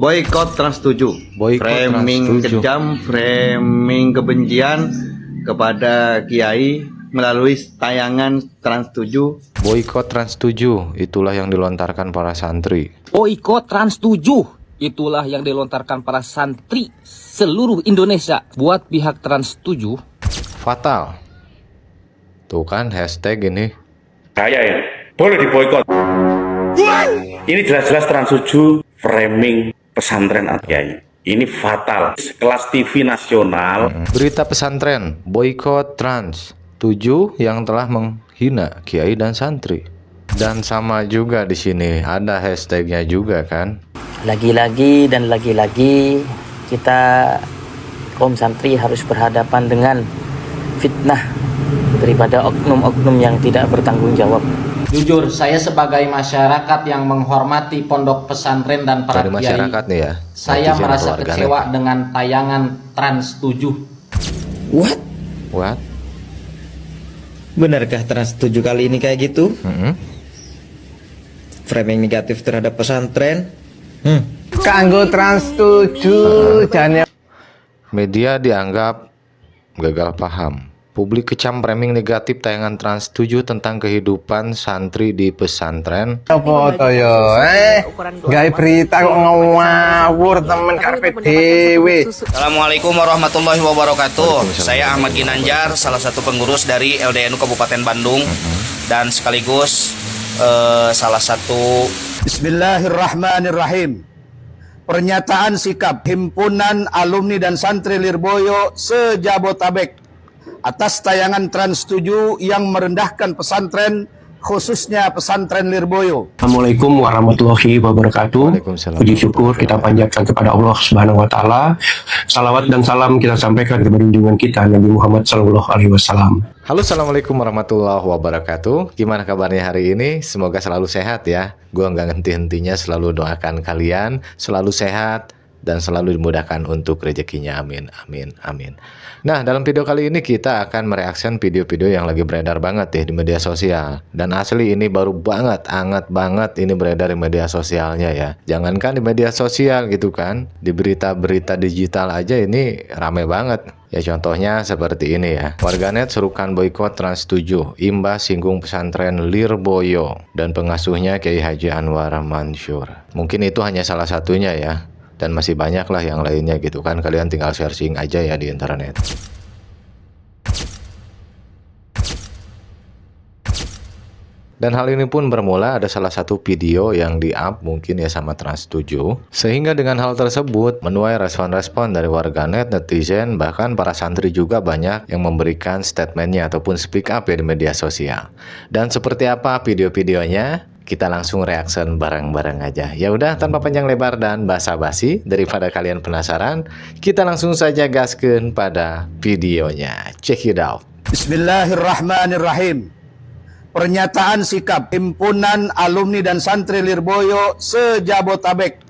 Boykot Trans 7. Framing kejam, framing kebencian kepada Kiai melalui tayangan Trans 7. Boykot Trans 7, itulah yang dilontarkan para santri. Boykot Trans 7, itulah yang dilontarkan para santri seluruh Indonesia buat pihak Trans 7. Fatal. Tuh kan hashtag ini. Saya ya, boleh diboykot. Ini jelas-jelas Trans 7 framing pesantren Kiai. Ini fatal. Kelas TV nasional. Berita pesantren, boykot Trans 7 yang telah menghina Kiai dan santri. Dan sama juga di sini ada hashtagnya juga kan. Lagi-lagi dan lagi-lagi kita kaum santri harus berhadapan dengan fitnah daripada oknum-oknum yang tidak bertanggung jawab. Jujur, saya sebagai masyarakat yang menghormati pondok pesantren dan para Dari kiai, masyarakat nih ya, saya netizen merasa atau warganet. kecewa dengan tayangan Trans 7. What? Benarkah Trans 7 kali ini kayak gitu? Framing negatif terhadap pesantren? Kanggo Trans 7 jane Media dianggap gagal paham. Publik kecam framing negatif tayangan Trans 7 tentang kehidupan santri di pesantren. apa to yo? Gawe berita kok ngawur temen karpet dhewe. Assalamualaikum warahmatullahi wabarakatuh. Saya Ahmad Ginanjar, salah satu pengurus dari LDNU Kabupaten Bandung dan sekaligus salah satu. Bismillahirrahmanirrahim. Pernyataan sikap Himpunan Alumni dan Santri Lirboyo se-Jabotabek atas tayangan Trans 7 yang merendahkan pesantren, khususnya pesantren Lirboyo. Assalamualaikum warahmatullahi wabarakatuh. Puji syukur kita panjatkan kepada Allah Subhanahu wa taala. Salawat dan salam kita sampaikan kepada junjungan kita Nabi Muhammad sallallahu alaihi wasallam. Halo, assalamualaikum warahmatullahi wabarakatuh. Gimana kabarnya hari ini? Semoga selalu sehat ya. Gua nggak henti-hentinya selalu doakan kalian selalu sehat dan selalu dimudahkan untuk rezekinya. Amin, amin, amin. Nah, dalam video kali ini kita akan mereaction video-video yang lagi beredar banget di media sosial. Dan asli ini baru banget, hangat banget ini beredar di media sosialnya ya. Jangankan di media sosial gitu kan, di berita-berita digital aja ini rame banget. Ya contohnya seperti ini ya. Warganet serukan boykot Trans 7, imbas singgung pesantren Lirboyo dan pengasuhnya Kiai Haji Anwar Mansur. Mungkin itu hanya salah satunya ya. Dan masih banyak lah yang lainnya gitu kan. Kalian tinggal searching aja ya di internet. Dan hal ini pun bermula ada salah satu video yang di-up mungkin ya sama Trans 7. Sehingga dengan hal tersebut menuai respon-respon dari warganet, netizen, bahkan para santri juga banyak yang memberikan statementnya ataupun speak up ya di media sosial. Dan seperti apa video-videonya? Kita langsung reaction bareng-bareng aja. Ya udah, tanpa panjang lebar dan basa-basi, daripada kalian penasaran, kita langsung saja gaskeun pada videonya. Check it out. Bismillahirrahmanirrahim. Pernyataan sikap Himpunan Alumni dan Santri Lirboyo se-Jabotabek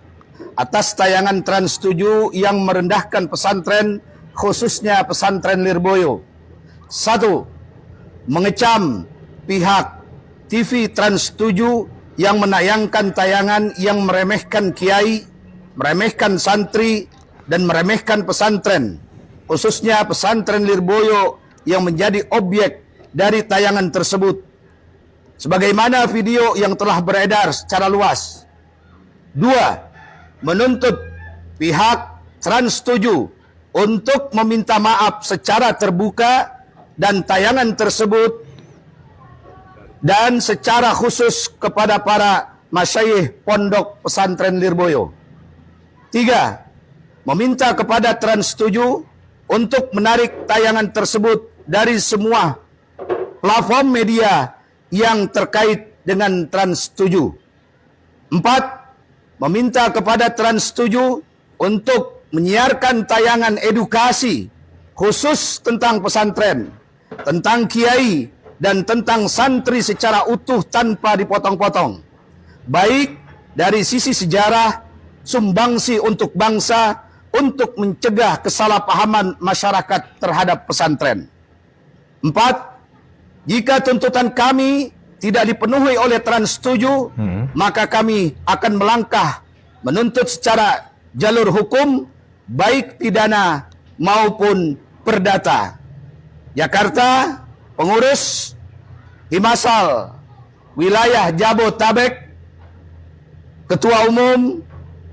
atas tayangan Trans 7 yang merendahkan pesantren, khususnya pesantren Lirboyo. 1. Mengecam pihak TV Trans 7 yang menayangkan tayangan yang meremehkan kiai, meremehkan santri, dan meremehkan pesantren, khususnya pesantren Lirboyo yang menjadi objek dari tayangan tersebut. Sebagaimana video yang telah beredar secara luas. 2. Menuntut pihak Trans 7 untuk meminta maaf secara terbuka dan tayangan tersebut dan secara khusus kepada para masyayikh pondok pesantren Lirboyo. 3. Meminta kepada Trans 7 untuk menarik tayangan tersebut dari semua platform media yang terkait dengan Trans 7. 4. Meminta kepada Trans 7 untuk menyiarkan tayangan edukasi khusus tentang pesantren, tentang kiai, dan tentang santri secara utuh tanpa dipotong-potong. Baik dari sisi sejarah, sumbangsi untuk bangsa, untuk mencegah kesalahpahaman masyarakat terhadap pesantren. 4. Jika tuntutan kami tidak dipenuhi oleh Trans 7, maka kami akan melangkah menuntut secara jalur hukum baik pidana maupun perdata. Jakarta, pengurus Himasal wilayah Jabotabek, Ketua Umum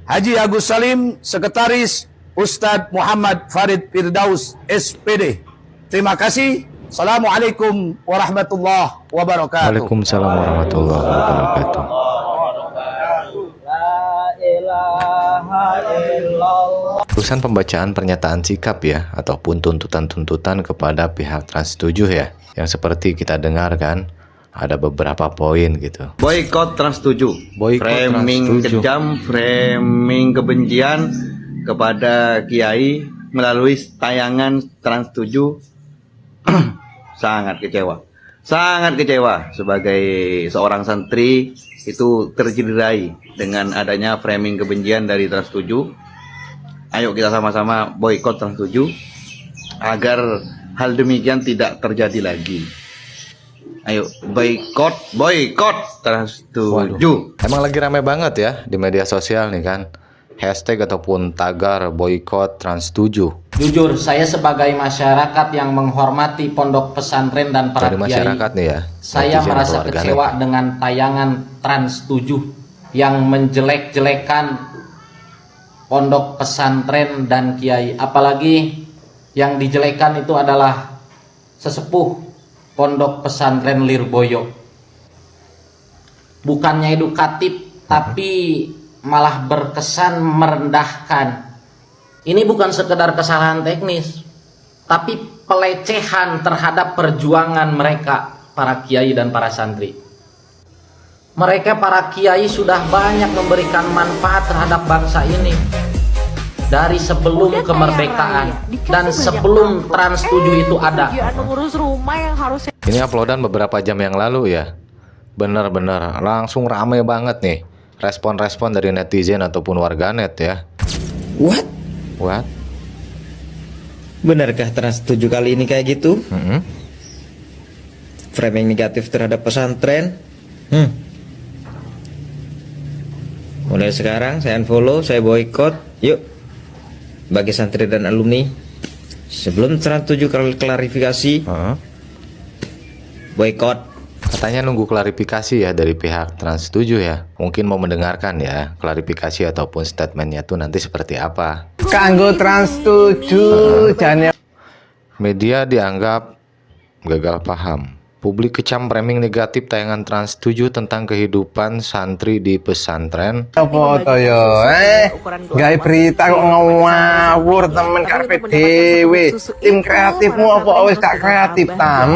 Haji Agus Salim, Sekretaris Ustadz Muhammad Farid Firdaus SPD. Terima kasih. Assalamualaikum warahmatullahi wabarakatuh. Waalaikumsalam warahmatullahi wabarakatuh. Urusan pembacaan pernyataan sikap ya, ataupun tuntutan-tuntutan kepada pihak Trans 7 ya, yang seperti kita dengarkan ada beberapa poin gitu. Boykot Trans 7, Trans 7. framing kejam, framing kebencian kepada Kiai melalui tayangan Trans 7. Sangat kecewa sebagai seorang santri itu tercederai dengan adanya framing kebencian dari Trans 7. Ayo kita sama-sama boykot Trans 7 agar hal demikian tidak terjadi lagi. Ayo boykot Trans 7. Waduh, emang lagi rame banget ya di media sosial nih kan, hashtag ataupun tagar boykot Trans 7. Jujur, saya sebagai masyarakat yang menghormati pondok pesantren dan para Dari kiai, masyarakat nih ya, saya netizen merasa atau warganet. kecewa dengan tayangan Trans 7 yang menjelek-jelekan pondok pesantren dan kiai. Apalagi yang dijelekan itu adalah sesepuh pondok pesantren Lirboyo. Bukannya edukatif, tapi malah berkesan merendahkan. Ini bukan sekedar kesalahan teknis, tapi pelecehan terhadap perjuangan mereka, para kiai dan para santri. Mereka para kiai sudah banyak memberikan manfaat terhadap bangsa ini dari sebelum kemerdekaan dan sebelum Trans 7 itu ada. Ini uploadan beberapa jam yang lalu ya. Benar-benar langsung rame banget nih respon-respon dari netizen ataupun warganet ya. What? Benarkah Trans 7 kali ini kayak gitu? Framing negatif terhadap pesantren? Mulai sekarang saya unfollow, saya boykot. Yuk, bagi santri dan alumni, sebelum Trans 7 klarifikasi, boykot. Katanya nunggu klarifikasi ya dari pihak Trans 7 ya. Mungkin mau mendengarkan ya klarifikasi ataupun statementnya tuh nanti seperti apa. Kanggo Trans 7 jane. Media dianggap gagal paham. Publik kecam framing negatif tayangan Trans 7 tentang kehidupan santri di pesantren. Apa to yo? Gawe berita kok ngawur temen karepe dhewe. Tim kreatifmu apa wis gak kreatif tam?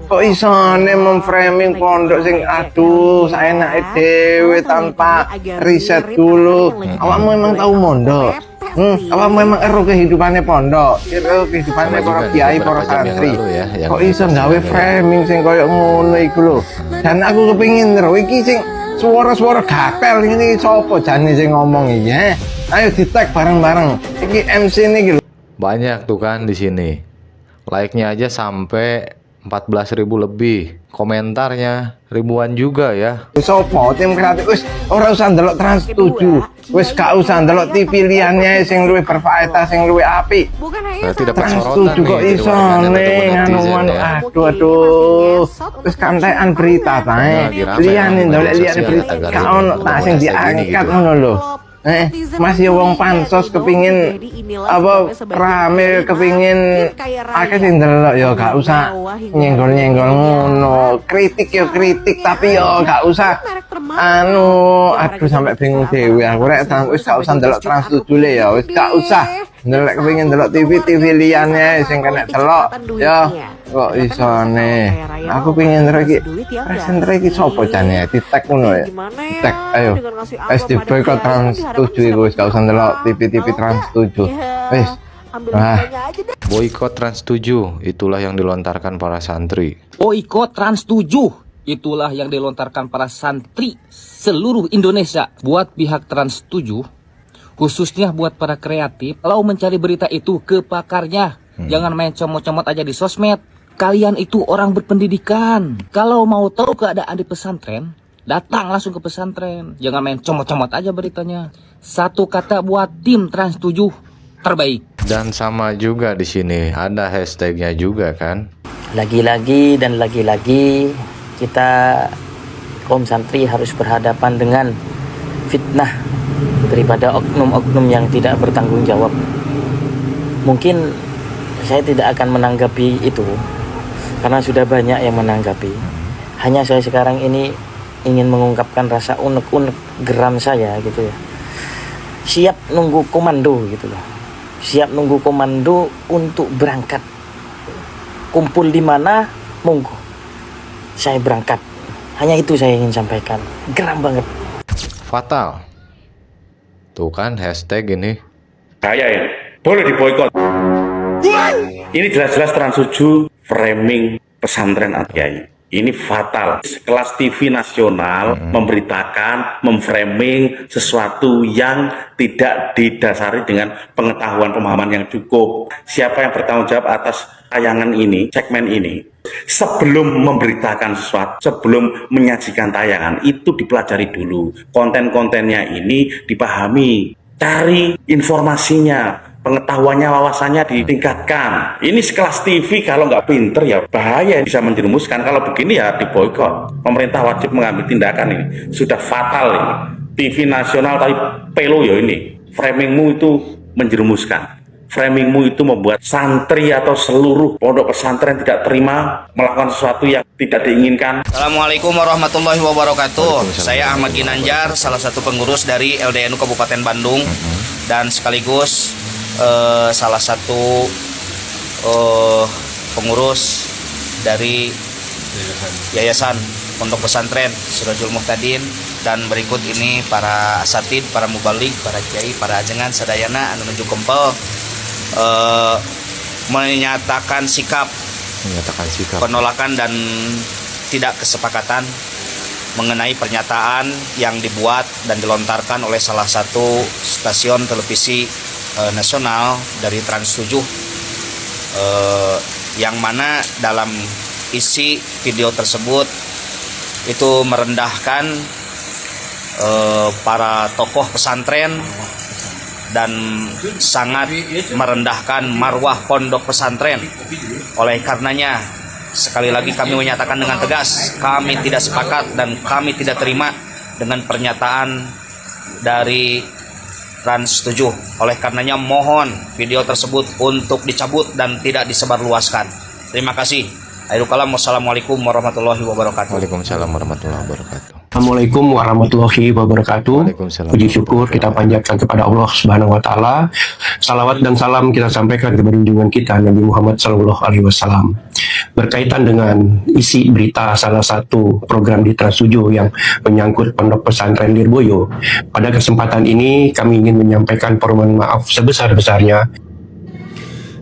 Kok isone memframing pondok sing aduh saenake dhewe tanpa riset dulu. Awakmu emang tahu mondok? Apa memang ero kehidupannya pondok, ero kehidupannya para kiai, para santri. Kok iso gawe framing sing koyo ngono iku lho. Dan aku kepengin ero iki sing suara-suara gatel ngene iki sapa jane sing ngomong iki ya. Ayo di-tag bareng-bareng. Iki MC niki lho. Banyak tuh kan di sini. Like-nya aja sampai 14.000 lebih. Komentarnya ribuan juga ya. Sopo tim kreatif wis ora usah ndelok Trans 7. Wis gak usah ndelok TV liyane sing luwih berfaedah, sing luwih apik. Berarti dapat Trans sorotan 7 kok nih iso dari nih netizen ya. aduh. Wis kantekan berita tae. Liyane ndelok liyane berita gak ono tak sing diangkat ngono lho. Masih wong pansos kepingin apa rame kepingin akeh sing ndelok ya gak usah nyenggol-nyenggol ngono. Kritik ya kritik tapi ya gak usah aduh sampai bingung dhewe aku rek wis gak usah ndelok Trans 7 le ya wis gak usah ndelok kepingin ndelok TV liyane sing kena delok ya kok isone aku pengin iki presenter iki sapa jane di-tag ngono ya di-tag ayo wis di-boykot Trans 7 iku wis gak usah ndelok TV Trans 7 wis boykot Trans 7 itulah yang dilontarkan para santri. Boykot Trans 7 itulah yang dilontarkan para santri seluruh Indonesia. Buat pihak Trans 7, khususnya buat para kreatif, kalau mencari berita itu ke pakarnya. Jangan main comot-comot aja di sosmed. Kalian itu orang berpendidikan. Kalau mau tahu keadaan di pesantren, datang langsung ke pesantren. Jangan main comot-comot aja beritanya. Satu kata buat tim Trans 7 terbaik. Dan sama juga di sini ada hashtagnya juga kan. Lagi-lagi dan lagi-lagi kita kaum santri harus berhadapan dengan fitnah daripada oknum-oknum yang tidak bertanggung jawab. Mungkin saya tidak akan menanggapi itu karena sudah banyak yang menanggapi. Hanya saya sekarang ini ingin mengungkapkan rasa unek-unek geram saya gitu ya. Siap nunggu komando gitu loh. Siap nunggu komando untuk berangkat. Kumpul di mana, monggo. Saya berangkat. Hanya itu saya ingin sampaikan. Geram banget. Fatal. Tuh kan hashtag ini. Saya ya, boleh diboikot. Ini jelas-jelas Trans 7 framing pesantren Al-Kiai. Ini fatal. Kelas TV nasional memberitakan, memframing sesuatu yang tidak didasari dengan pengetahuan pemahaman yang cukup. Siapa yang bertanggung jawab atas tayangan ini, segmen ini? Sebelum memberitakan sesuatu, sebelum menyajikan tayangan, itu dipelajari dulu. Konten-kontennya ini dipahami, cari informasinya, pengetahuannya, wawasannya ditingkatkan. Ini sekelas TV kalau nggak pinter ya bahaya, bisa menjerumuskan. Kalau begini ya diboikot. Pemerintah wajib mengambil tindakan ini. Sudah fatal ini. TV nasional tapi pelo ya ini. Framingmu itu menjerumuskan. Framingmu itu membuat santri atau seluruh pondok pesantren tidak terima melakukan sesuatu yang tidak diinginkan. Assalamualaikum warahmatullahi wabarakatuh. Saya Ahmad Ginanjar, salah satu pengurus dari LDNU Kabupaten Bandung dan sekaligus salah satu pengurus dari Yayasan Pondok Pesantren Sirajul Muhtadin. Dan berikut ini para asatid, para mubalik, para kiai, para ajengan sadayana anu nuju kempel menyatakan sikap penolakan dan tidak kesepakatan mengenai pernyataan yang dibuat dan dilontarkan oleh salah satu stasiun televisi nasional dari Trans 7 yang mana dalam isi video tersebut itu merendahkan para tokoh pesantren dan sangat merendahkan marwah pondok pesantren. Oleh karenanya sekali lagi kami menyatakan dengan tegas, kami tidak sepakat dan kami tidak terima dengan pernyataan dari Trans 7. Oleh karenanya mohon video tersebut untuk dicabut dan tidak disebarluaskan. Terima kasih. Akhirul kalam, wassalamualaikum warahmatullahi wabarakatuh. Waalaikumsalam warahmatullahi wabarakatuh. Assalamualaikum warahmatullahi wabarakatuh. Puji syukur kita panjatkan kepada Allah Subhanahu wa taala. Salawat dan salam kita sampaikan kepada junjungan kita Nabi Muhammad sallallahu alaihi wasallam. Berkaitan dengan isi berita salah satu program di Trans 7 yang menyangkut Pondok Pesantren Lirboyo. Pada kesempatan ini kami ingin menyampaikan permohonan maaf sebesar-besarnya.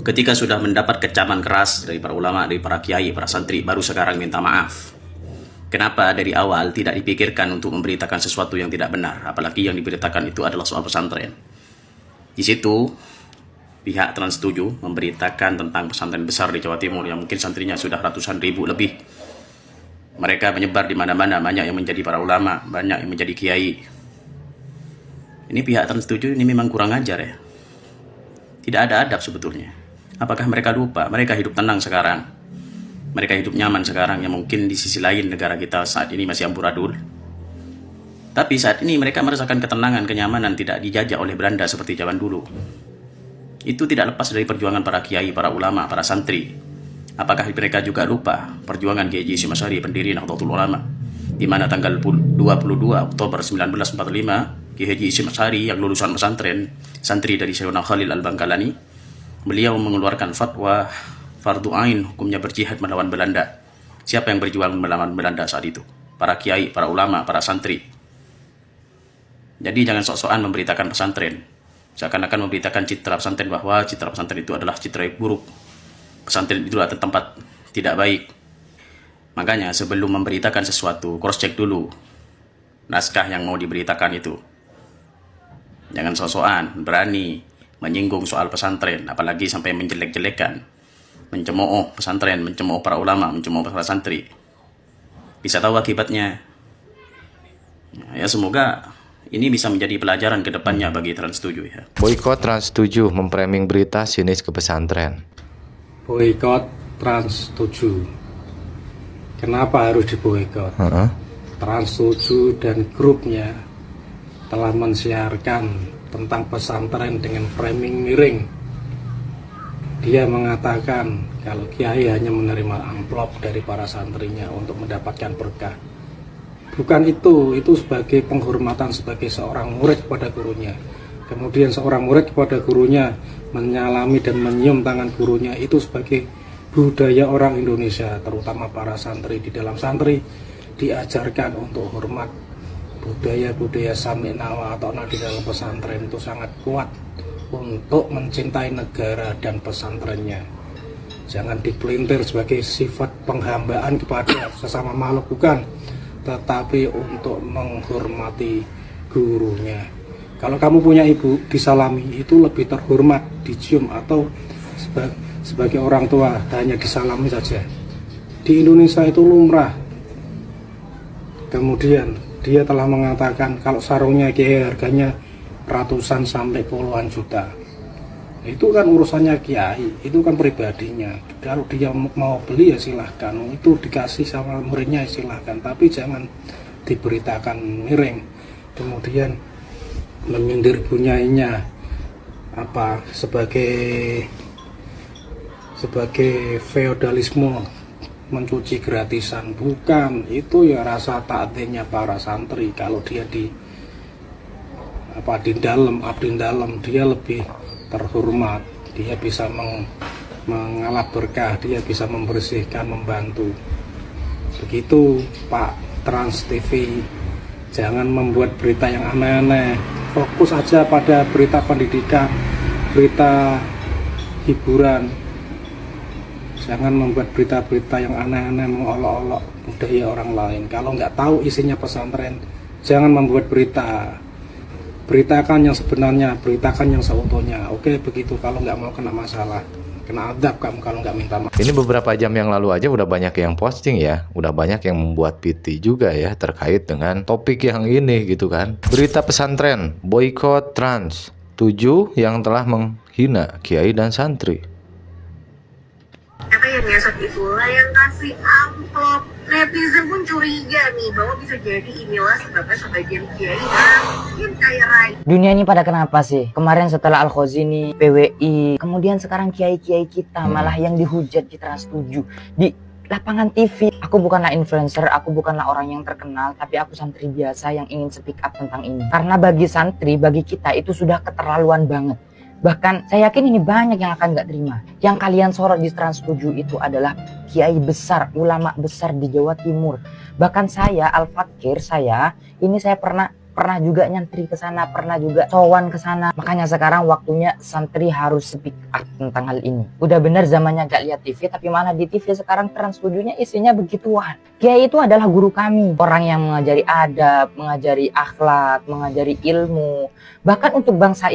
Ketika sudah mendapat kecaman keras dari para ulama, dari para kiai, para santri, baru sekarang minta maaf. Kenapa dari awal tidak dipikirkan untuk memberitakan sesuatu yang tidak benar, apalagi yang diberitakan itu adalah soal pesantren. Di situ pihak Trans 7 memberitakan tentang pesantren besar di Jawa Timur yang mungkin santrinya sudah ratusan ribu lebih. Mereka menyebar di mana-mana, banyak yang menjadi para ulama, banyak yang menjadi kiai. Ini pihak Trans 7 ini memang kurang ajar ya. Tidak ada adab sebetulnya. Apakah mereka lupa? Mereka hidup tenang sekarang. Mereka hidup nyaman sekarang, yang mungkin di sisi lain negara kita saat ini masih amburadul. Tapi saat ini mereka merasakan ketenangan, kenyamanan, tidak dijajah oleh Belanda seperti zaman dulu. Itu tidak lepas dari perjuangan para kiai, para ulama, para santri. Apakah mereka juga lupa perjuangan Kiai Haji Hashim Asy'ari, pendiri Nahdlatul Ulama, di mana tanggal 22 Oktober 1945, Kiai Haji Hashim Asy'ari yang lulusan pesantren, santri dari Syekhuna Khalil Al-Bangkalani, beliau mengeluarkan fatwa fardu ain, hukumnya berjihad melawan Belanda. Siapa yang berjuang melawan Belanda saat itu? Para kiai, para ulama, para santri. Jadi jangan sok-sokan memberitakan pesantren. Seakan-akan memberitakan citra pesantren bahwa citra pesantren itu adalah citra yang buruk. Pesantren itu adalah tempat tidak baik. Makanya sebelum memberitakan sesuatu, cross check dulu naskah yang mau diberitakan itu. Jangan sok-sokan berani menyinggung soal pesantren, apalagi sampai menjelek-jelekan, mencemooh pesantren, mencemooh para ulama, mencemooh para santri. Bisa tahu akibatnya. Ya semoga Ini bisa menjadi pelajaran ke depannya bagi Trans7 ya. Boykot Trans7 memframing berita sinis ke pesantren. Boykot Trans7. Kenapa harus diboykot? Trans7 dan grupnya telah mensiarkan tentang pesantren dengan framing miring. Dia mengatakan kalau kiai hanya menerima amplop dari para santrinya untuk mendapatkan berkah. Bukan itu sebagai penghormatan sebagai seorang murid kepada gurunya. Kemudian seorang murid kepada gurunya menyalami dan menyium tangan gurunya, itu sebagai budaya orang Indonesia, terutama para santri. Di dalam santri diajarkan untuk hormat. Budaya-budaya sami'na atau di dalam pesantren itu sangat kuat untuk mencintai negara dan pesantrennya. Jangan dipelintir sebagai sifat penghambaan kepada sesama makhluk, bukan, tetapi untuk menghormati gurunya. Kalau kamu punya ibu, disalami itu lebih terhormat, dicium, atau sebagai orang tua hanya disalami saja. Di Indonesia itu lumrah. Kemudian dia telah mengatakan kalau sarungnya kiai harganya ratusan sampai puluhan juta. Itu kan urusannya kiai, itu kan pribadinya. Kalau dia mau beli ya silahkan, itu dikasih sama muridnya silahkan, tapi jangan diberitakan miring. Kemudian menyindir bunyainya sebagai feodalisme, mencuci gratisan. Bukan, itu ya rasa taatnya para santri. Kalau dia di dalam abdi dalam, dia lebih terhormat, dia bisa mengalap berkah, dia bisa membersihkan, membantu. Begitu Pak Trans TV, jangan membuat berita yang aneh-aneh, fokus aja pada berita pendidikan, berita hiburan. Jangan membuat berita-berita yang aneh-aneh, mengolok-olok budaya orang lain. Kalau nggak tahu isinya pesantren, jangan membuat berita. Beritakan yang sebenarnya, beritakan yang seutuhnya. Oke, begitu. Kalau nggak mau kena masalah, kena adab kamu kalau nggak minta maaf. Ini beberapa jam yang lalu aja udah banyak yang posting ya, udah banyak yang membuat PT juga ya terkait dengan topik yang ini gitu kan. Berita pesantren, boykot Trans7 yang telah menghina kiai dan santri. Kata yang ngesot itulah yang kasih amplop. Netizen pun curiga nih bahwa bisa jadi inilah sebabnya sebagian kiai makin kaya raya. Dunia ini pada kenapa sih? Kemarin setelah Al-Khazini, PWI, kemudian sekarang kiai-kiai kita malah yang dihujat di Trans7, di lapangan TV. Aku bukanlah influencer, aku bukanlah orang yang terkenal, tapi aku santri biasa yang ingin speak up tentang ini. Karena bagi santri, bagi kita itu sudah keterlaluan banget. Bahkan saya yakin ini banyak yang akan nggak terima. Yang kalian sorot di Trans7 itu adalah kiai besar, ulama besar di Jawa Timur. Bahkan saya, Al-Fakir, saya pernah juga nyantri ke sana, pernah juga sowan ke sana. Makanya sekarang waktunya santri harus speak up tentang hal ini. Udah bener zamannya gak lihat TV, tapi mana di TV sekarang Trans7-nya isinya begituan. Kiai itu adalah guru kami, orang yang mengajari adab, mengajari akhlak, mengajari ilmu. Bahkan untuk bangsa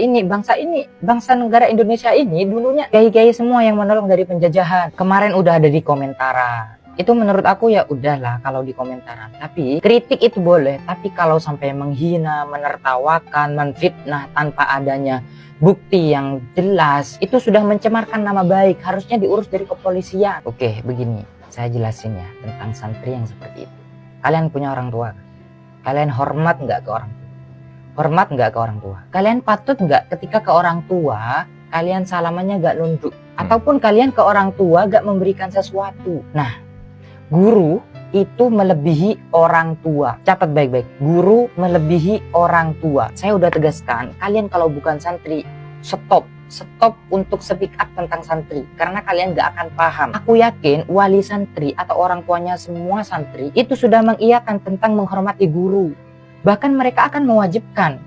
negara Indonesia ini dulunya kiai-kiai semua yang menolong dari penjajahan. Kemarin udah ada di komentaran. Itu menurut aku ya udahlah kalau di komentaran. Tapi kritik itu boleh, tapi kalau sampai menghina, menertawakan, menfitnah tanpa adanya bukti yang jelas, itu sudah mencemarkan nama baik, harusnya diurus dari kepolisian. Oke, begini, saya jelasin ya tentang santri yang seperti itu. Kalian punya orang tua? Kalian hormat nggak ke orang tua? Hormat nggak ke orang tua? Kalian patut nggak ketika ke orang tua, kalian salamannya nggak nunduk? Ataupun kalian ke orang tua nggak memberikan sesuatu? Nah, guru itu melebihi orang tua. Catat baik-baik, guru melebihi orang tua. Saya udah tegaskan, kalian kalau bukan santri, stop untuk speak up tentang santri. Karena kalian gak akan paham. Aku yakin wali santri atau orang tuanya semua santri itu sudah mengiyakan tentang menghormati guru. Bahkan mereka akan mewajibkan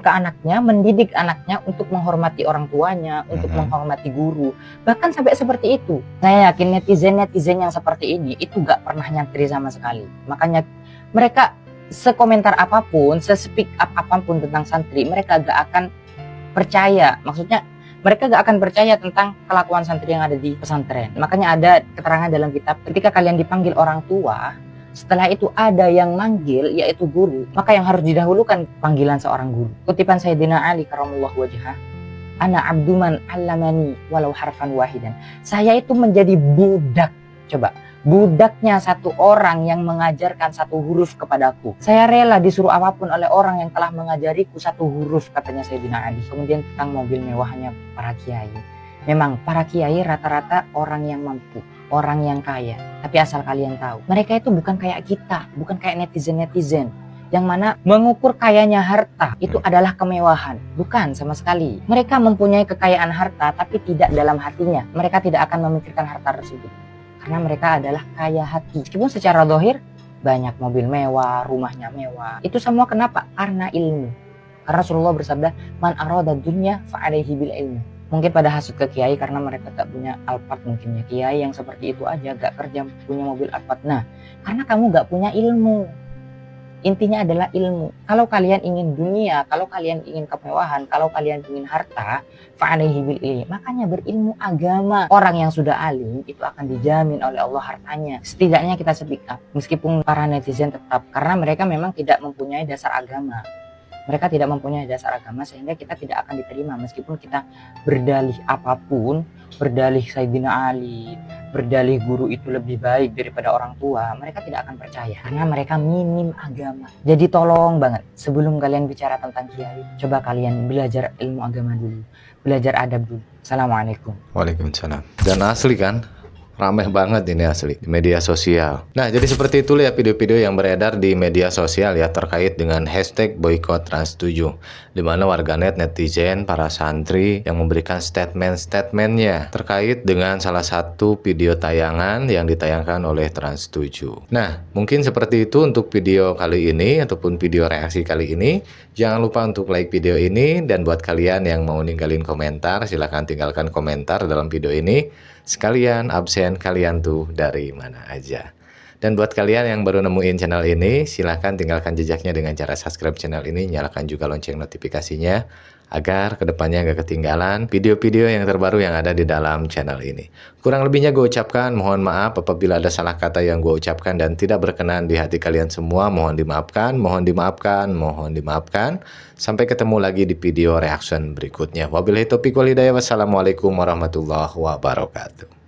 ke anaknya, mendidik anaknya untuk menghormati orang tuanya, untuk menghormati guru. Bahkan sampai seperti itu. Saya yakin netizen yang seperti ini itu gak pernah nyantri sama sekali. Makanya mereka sekomentar apapun, se-speak up apapun tentang santri, mereka gak akan percaya. Maksudnya mereka gak akan percaya tentang kelakuan santri yang ada di pesantren. Makanya ada keterangan dalam kitab, ketika kalian dipanggil orang tua, Setelah itu ada yang manggil, yaitu guru. Maka yang harus didahulukan panggilan seorang guru. Kutipan Sayyidina Ali karramallahu wajhah, ana abduman allamani walau harfan wahidan. Saya itu menjadi budak. Coba, budaknya satu orang yang mengajarkan satu huruf kepadaku. Saya rela disuruh apapun oleh orang yang telah mengajariku satu huruf, katanya Sayyidina Ali. Kemudian tentang mobil mewahnya para kiai. Memang para kiai rata-rata orang yang mampu, orang yang kaya. Tapi asal kalian tahu, mereka itu bukan kayak kita, bukan kayak netizen-netizen yang mana mengukur kayanya harta itu adalah kemewahan. Bukan sama sekali. Mereka mempunyai kekayaan harta tapi tidak dalam hatinya. Mereka tidak akan memikirkan harta tersebut. Karena mereka adalah kaya hati. Meskipun secara zahir banyak mobil mewah, rumahnya mewah. Itu semua kenapa? Karena ilmu. Karena Rasulullah bersabda, man arada dunya fa'alaihi bil ilmu. Mungkin pada hasut ke kiai karena mereka tak punya Alphard mungkinnya. Kiai yang seperti itu aja gak kerja punya mobil Alphard. Nah, karena kamu gak punya ilmu. Intinya adalah ilmu. Kalau kalian ingin dunia, kalau kalian ingin kemewahan, kalau kalian ingin harta, fa'alaihi bil ilmi. Makanya berilmu agama. Orang yang sudah alim itu akan dijamin oleh Allah hartanya. Setidaknya kita speak up. Meskipun para netizen tetap, karena mereka memang tidak mempunyai dasar agama. Mereka tidak mempunyai dasar agama sehingga kita tidak akan diterima meskipun kita berdalih apapun, berdalih Sayyidina Ali, berdalih guru itu lebih baik daripada orang tua, mereka tidak akan percaya karena mereka minim agama. Jadi tolong banget sebelum kalian bicara tentang kiai, coba kalian belajar ilmu agama dulu, belajar adab dulu. Assalamualaikum. Waalaikumsalam. Dan asli kan? Ramai banget ini asli di media sosial. Nah, jadi seperti itulah ya video-video yang beredar di media sosial ya terkait dengan hashtag boykot Trans7, di mana warganet, netizen, para santri yang memberikan statement-statementnya terkait dengan salah satu video tayangan yang ditayangkan oleh Trans7. Nah, mungkin seperti itu untuk video kali ini ataupun video reaksi kali ini. Jangan lupa untuk like video ini, dan buat kalian yang mau ninggalin komentar, silahkan tinggalkan komentar dalam video ini. Sekalian absen kalian tuh dari mana aja. Dan buat kalian yang baru nemuin channel ini, silahkan tinggalkan jejaknya dengan cara subscribe channel ini, nyalakan juga lonceng notifikasinya agar kedepannya nggak ketinggalan video-video yang terbaru yang ada di dalam channel ini. Kurang lebihnya gue ucapkan mohon maaf apabila ada salah kata yang gue ucapkan dan tidak berkenan di hati kalian semua. Mohon dimaafkan, mohon dimaafkan, mohon dimaafkan. Sampai ketemu lagi di video reaction berikutnya. Wabillahi taufiq wal hidayah. Wassalamualaikum warahmatullahi wabarakatuh.